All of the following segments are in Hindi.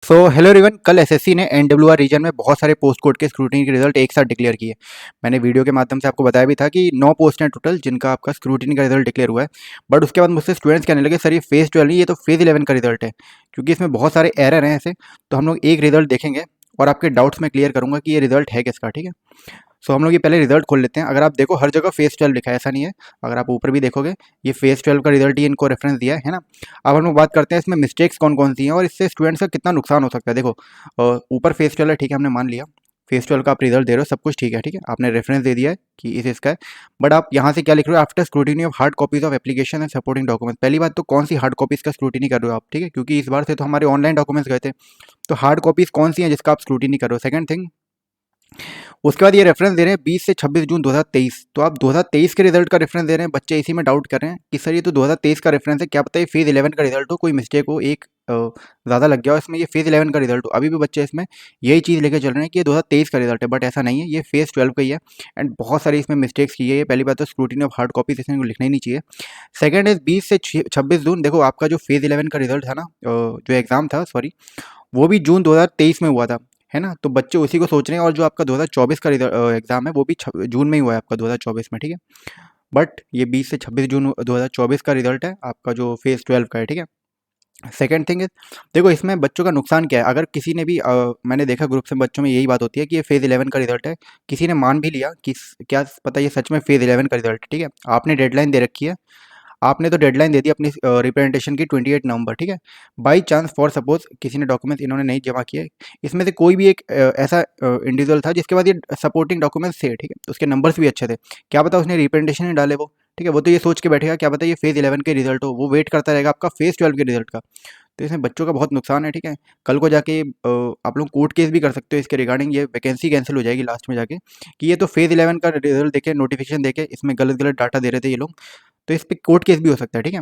हेलो एवरीवन, कल एसएससी ने एनडब्ल्यूआर रीजन में बहुत सारे पोस्ट कोड के स्क्रूटिनी के रिजल्ट एक साथ डिक्लेयर किए। मैंने वीडियो के माध्यम से आपको बताया भी था कि 9 पोस्ट हैं टोटल जिनका आपका स्क्रूटिनी का रिजल्ट डिक्लेयर हुआ है। बट उसके बाद मुझसे स्टूडेंट्स कहने लगे सर ये फेज़ 12 नहीं, ये तो फेज़ 11 का रिजल्ट है, क्योंकि इसमें बहुत सारे एरर हैं ऐसे। तो हम लोग एक रिजल्ट देखेंगे और आपके डाउट्स में क्लियर करूँगा कि ये रिजल्ट है किसका, ठीक है। हम लोग ये पहले रिजल्ट खोल लेते हैं। अगर आप देखो हर जगह फेज़ 12 लिखा है, ऐसा नहीं है। अगर आप ऊपर भी देखोगे ये फेज़ 12 का रिजल्ट ही इनको रेफरेंस दिया है ना। अब हम लोग बात करते हैं इसमें मिस्टेक्स कौन कौन सी हैं और इससे स्टूडेंट्स का कितना नुकसान हो सकता है। देखो ऊपर फेज़ 12 है, ठीक है, हमने मान लिया फेज़ 12 का आप रिजल्ट दे रहे हो, सब कुछ ठीक है, ठीक है, आपने रेफरेंस दे दिया है कि इस इसका है। बट आप यहाँ से क्या लिख रहे हो, after scrutiny of hard copies of application and supporting document. पहली बात तो कौन सी हार्ड कॉपीज का स्क्रूटिनी कर रहे हो आप, ठीक है, क्योंकि इस बार से तो हमारे ऑनलाइन डॉक्यूमेंट्स गए थे। तो हार्ड कॉपीज कौन सी हैं जिसका आप स्क्रूटिनी कर रहे हो। सेकंड थिंग, उसके बाद ये रेफरेंस दे रहे हैं 20 से 26 जून 2023। तो आप 2023 के रिजल्ट का रेफरेंस दे रहे हैं। बच्चे इसी में डाउट कर रहे हैं कि सर ये तो 2023 का रेफरेंस है, क्या पता ये फेज़ 11 का रिजल्ट हो, कोई मिस्टेक हो, एक ज़्यादा लग गया हो इसमें, ये फेज़ 11 का रिजल्ट हो। अभी भी बच्चे इसमें यही चीज़ लेकर चल रहे हैं कि ये 2023 का रिजल्ट है, बट ऐसा नहीं है, ये फेज़ 12 का ही है। एंड बहुत सारी इसमें मिस्टेक्स की है। ये पहली बात तो स्क्रूटिनी ऑफ हार्ड कॉपीज इसमें लिखना ही नहीं चाहिए। सेकंड इज 20 से 26 जून। देखो आपका जो फेज़ 11 का रिजल्ट था ना, जो एग्ज़ाम था, सॉरी, वो भी जून 2023 में हुआ था, है ना। तो बच्चे उसी को सोच रहे हैं और जो आपका 2024 का एग्ज़ाम है वो भी जून में ही हुआ है आपका 2024 में, ठीक है। बट ये 20 से 26 जून 2024 का रिजल्ट है आपका जो फेज़ 12 का है, ठीक है। सेकंड थिंग इज, देखो इसमें बच्चों का नुकसान क्या है। अगर किसी ने भी मैंने देखा ग्रुप से बच्चों में यही बात होती है कि ये फेज़ 11 का रिजल्ट है, किसी ने मान भी लिया कि क्या पता ये सच में फेज़ 11 का रिजल्ट है, ठीक है। आपने डेडलाइन दे रखी है, आपने तो डेडलाइन दे दी अपनी रिप्रेजेंटेशन की 28 नवंबर, ठीक है। बाई चांस फॉर सपोज किसी ने डॉक्यूमेंट्स इन्होंने नहीं जमा किए, इसमें से कोई भी एक ऐसा इंडिविजुअल था जिसके बाद ये सपोर्टिंग डॉक्यूमेंट्स थे, ठीक है, तो उसके नंबर्स भी अच्छे थे, क्या पता उसने रिप्रेजेंटेशन ही डाले वो, ठीक है। वो तो ये सोच के बैठेगा क्या पता ये फेज़ 11 के रिजल्ट हो, वो वेट करता रहेगा आपका फेज़ 12 के रिजल्ट का। तो इसमें बच्चों का बहुत नुकसान है, ठीक है। कल को जाके आप लोग कोर्ट केस भी कर सकते हो इसके रिगार्डिंग, ये वैकेंसी कैंसिल हो जाएगी लास्ट में जाके कि ये तो फेज़ 11 का रिजल्ट देके नोटिफिकेशन देके इसमें गलत गलत डाटा दे रहे थे ये लोग। तो इस पे कोर्ट केस भी हो सकता है, ठीक है।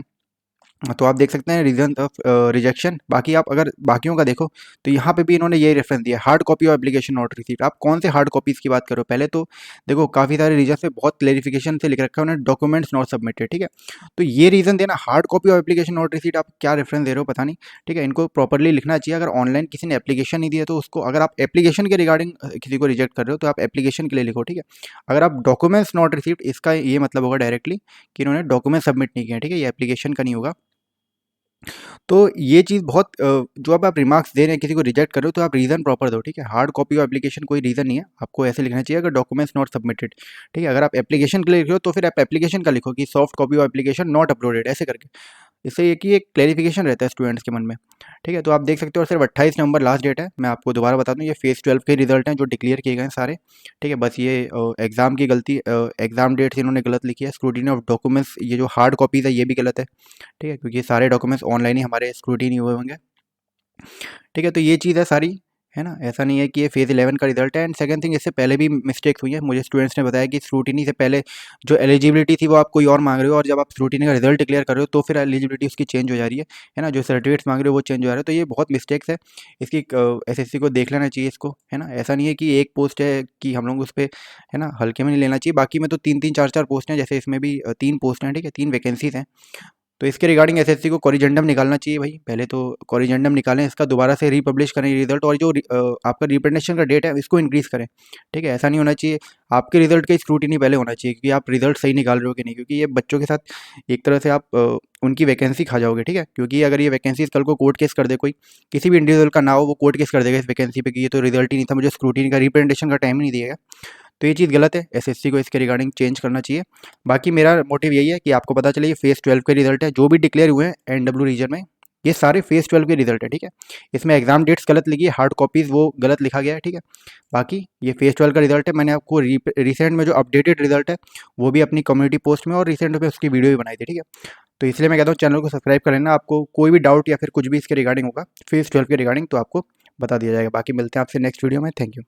तो आप देख सकते हैं रीजन ऑफ रिजेक्शन। बाकी आप अगर बाकियों का देखो तो यहाँ पे भी इन्होंने यही रेफरेंस दिया, hard copy of application not received. आप कौन से हार्ड कॉपीज़ की बात करो। पहले तो देखो काफ़ी सारे रीजन पे बहुत क्लेरिफिकेशन से लिख रखा है उन्होंने, डॉक्यूमेंट्स नॉट सबमिटेड, ठीक है। तो ये रीज़न देना hard copy of application not received, आप क्या रेफरेंस दे रहे हो पता नहीं, ठीक है। इनको प्रॉपरली लिखना चाहिए। अगर ऑनलाइन किसी ने एप्लीकेशन नहीं दिया तो उसको, अगर आप एप्लीकेशन के रिगार्डिंग किसी को रिजेक्ट कर रहे हो तो आप एप्लीकेशन के लिए लिखो, ठीक है। अगर आप डॉक्यूमेंट्स नॉट रिसीव्ड, इसका ये मतलब होगा डायरेक्टली कि इन्होंने डॉक्यूमेंट सबमिट नहीं किया, ठीक है, ये एप्लीकेशन का नहीं होगा। तो ये चीज़ बहुत जो अब आप रिमार्क्स दे रहे हैं किसी को रिजेक्ट कर रहे हो तो आप रीज़न प्रॉपर दो, ठीक है। हार्ड कॉपी ऑफ एप्लीकेशन कोई रीज़न नहीं है, आपको ऐसे लिखना चाहिए अगर डॉक्यूमेंट्स नॉट सबमिटेड, ठीक है। अगर आप एप्लीकेशन के लिए लिख रहे हो तो फिर आप एप्लीकेशन का लिखो कि soft copy of application not uploaded, ऐसे करके। इससे ये कि एक क्लैरिफिकेशन रहता है स्टूडेंट्स के मन में, ठीक है। तो आप देख सकते हो और सिर्फ 28 नवंबर लास्ट डेट है। मैं आपको दोबारा बता दूं ये फेज़ 12 के रिजल्ट हैं जो डिक्लेयर किए गए हैं सारे, ठीक है। बस ये एग्ज़ाम की गलती, एग्ज़ाम डेट्स इन्होंने गलत लिखी है। स्क्रूटिनी ऑफ डॉक्यूमेंट्स, ये जो हार्ड कॉपीज़ है ये भी गलत है, ठीक है, क्योंकि ये सारे डॉक्यूमेंट्स ऑनलाइन ही हमारे स्क्रूटिनी हुए होंगे, ठीक है। तो ये चीज़ है सारी, है ना। ऐसा नहीं है कि ये फेज़ 11 का रिजल्ट है। एंड सेकंड थिंग, इससे पहले भी मिस्टेक्स हुई है। मुझे स्टूडेंट्स ने बताया कि स्क्रूटिनी से पहले जो एलिजिबिलिटी थी वो आप कोई और मांग रहे हो, और जब आप स्क्रूटिनी का रिजल्ट डिक्लेयर कर रहे हो तो फिर एलिजिबिलिटी उसकी चेंज हो जा रही है ना। जो सर्टिफिकेट्स मांग रहे हो वो चेंज हो जा रहे हो। तो ये बहुत मिस्टेक्स है, इसकी एसएससी को देख लेना चाहिए इसको, है ना। ऐसा नहीं है कि एक पोस्ट है कि हम लोग उस पर, है ना, हल्के में नहीं लेना चाहिए। बाकी में तो 3-3 4-4 पोस्ट हैं, जैसे इसमें भी 3 पोस्ट हैं, ठीक है, 3 वैकेंसीज हैं। तो इसके रिगार्डिंग एसएससी को कोरिजेंडम निकालना चाहिए भाई। पहले तो कोरिजेंडम निकालें, इसका दोबारा से रीपब्लिश करें रिजल्ट, और जो आपका रिप्रेजेंटेशन का डेट है इसको इंक्रीज़ करें, ठीक है। ऐसा नहीं होना चाहिए, आपके रिजल्ट का स्क्रूटिनी पहले होना चाहिए कि आप रिजल्ट सही निकाल रहे हो कि नहीं, क्योंकि ये बच्चों के साथ एक तरह से आप उनकी वैकेंसी खा जाओगे, ठीक है। क्योंकि अगर ये वैकेंसीज कल को कोर्ट केस कर दे, कोई किसी भी इंडिविजुअल का ना हो, वो कोर्ट केस कर देगा इस वैकेंसी पे कि ये तो रिजल्ट ही नहीं था, मुझे स्क्रूटिनी का रिप्रेजेंटेशन का टाइम ही नहीं दिएगा। तो ये चीज़ गलत है, एसएससी को इसके रिगार्डिंग चेंज करना चाहिए। बाकी मेरा मोटिव यही है कि आपको पता चले ये फेज़ 12 के रिजल्ट है, जो भी डिक्लेयर हुए हैं एनडब्ल्यू रीजन में, ये सारे फेज़ 12 के रिजल्ट है, ठीक है। इसमें एग्जाम डेट्स गलत लिखी है, हार्ड कॉपीज़ वो गलत लिखा गया है, ठीक है। बाकी ये फेज़ 12 का रिजल्ट है। मैंने आपको रिसेंट में जो अपडेटेड रिजल्ट है वो भी अपनी कम्युनिटी पोस्ट में और रिसेंट में उसकी वीडियो भी बनाई थी, ठीक है। तो इसलिए मैं कहता हूँ चैनल को सब्सक्राइब कर लेना। आपको कोई भी डाउट या फिर कुछ भी इसके रिगार्डिंग होगा फेज़ 12 के रिगार्डिंग तो आपको बता दिया जाएगा। बाकी मिलते हैं आपसे नेक्स्ट वीडियो में। Thank you.